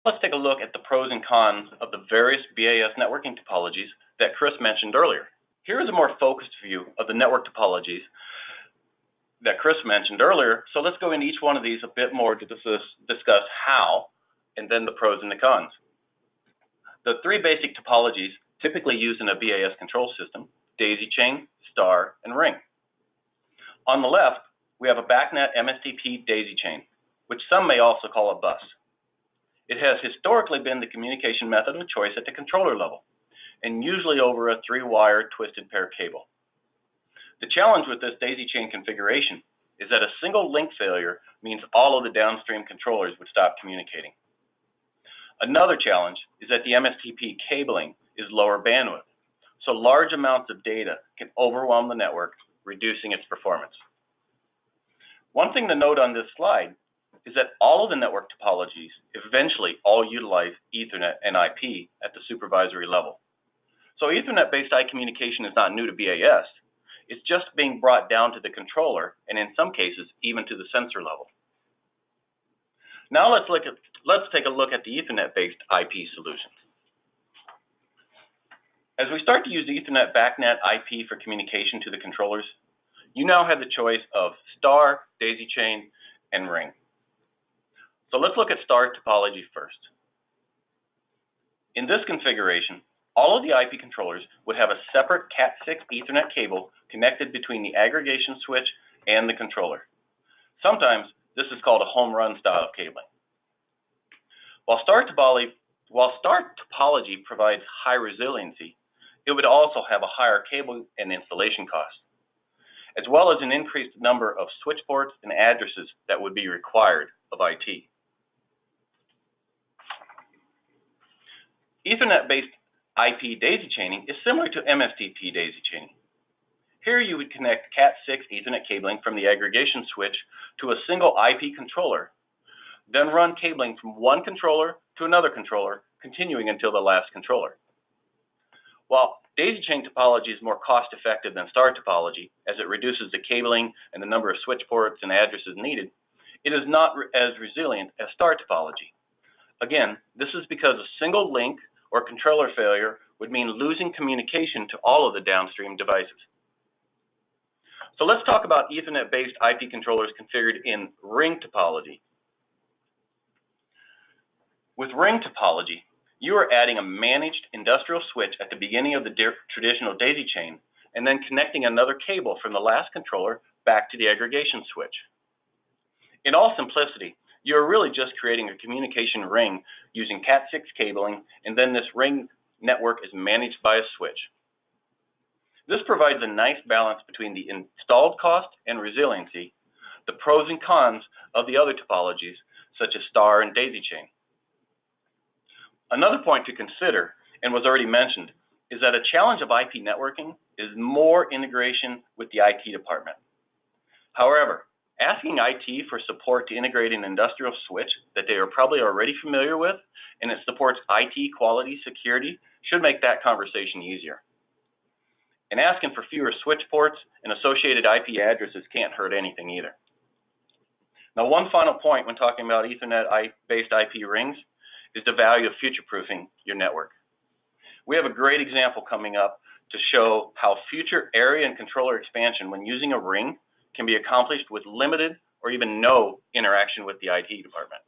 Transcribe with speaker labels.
Speaker 1: Let's take a look at the pros and cons of the various BAS networking topologies that Chris mentioned earlier. Here is a more focused view of the network topologies that Chris mentioned earlier, so let's go into each one of these a bit more to discuss how, and then the pros and the cons. The three basic topologies typically used in a BAS control system: daisy chain, star, and ring. On the left, we have a BACnet MSTP daisy chain, which some may also call a BUS. It has historically been the communication method of choice at the controller level, and usually over a 3-wire twisted pair cable. The challenge with this daisy chain configuration is that a single link failure means all of the downstream controllers would stop communicating. Another challenge is that the MSTP cabling is lower bandwidth, so large amounts of data can overwhelm the network, reducing its performance. One thing to note on this slide is that all of the network topologies eventually all utilize Ethernet and IP at the supervisory level. So Ethernet-based I communication is not new to BAS. It's just being brought down to the controller, and in some cases, even to the sensor level. Now let's take a look at the Ethernet-based IP solutions. As we start to use Ethernet BACnet IP for communication to the controllers, you now have the choice of star, daisy chain, and ring. So let's look at star topology first. In this configuration, all of the IP controllers would have a separate Cat6 Ethernet cable connected between the aggregation switch and the controller. Sometimes this is called a home run style cabling. While star topology provides high resiliency, it would also have a higher cable and installation cost, as well as an increased number of switch ports and addresses that would be required of IT. Ethernet-based IP daisy chaining is similar to MSTP daisy chaining. Here you would connect Cat6 Ethernet cabling from the aggregation switch to a single IP controller, then run cabling from one controller to another controller, continuing until the last controller. While daisy chain topology is more cost-effective than star topology, as it reduces the cabling and the number of switch ports and addresses needed, it is not as resilient as star topology. Again, this is because a single link or controller failure would mean losing communication to all of the downstream devices. So let's talk about Ethernet-based IP controllers configured in ring topology. With ring topology, you are adding a managed industrial switch at the beginning of the traditional daisy chain and then connecting another cable from the last controller back to the aggregation switch. In all simplicity, you're really just creating a communication ring using Cat6 cabling, and then this ring network is managed by a switch. This provides a nice balance between the installed cost and resiliency, the pros and cons of the other topologies, such as star and daisy chain. Another point to consider, and was already mentioned, is that a challenge of IP networking is more integration with the IT department. However, asking IT for support to integrate an industrial switch that they are probably already familiar with, and it supports IT quality security, should make that conversation easier. And asking for fewer switch ports and associated IP addresses can't hurt anything either. Now, one final point when talking about Ethernet-based IP rings is the value of future-proofing your network. We have a great example coming up to show how future area and controller expansion when using a ring can be accomplished with limited or even no interaction with the IT department.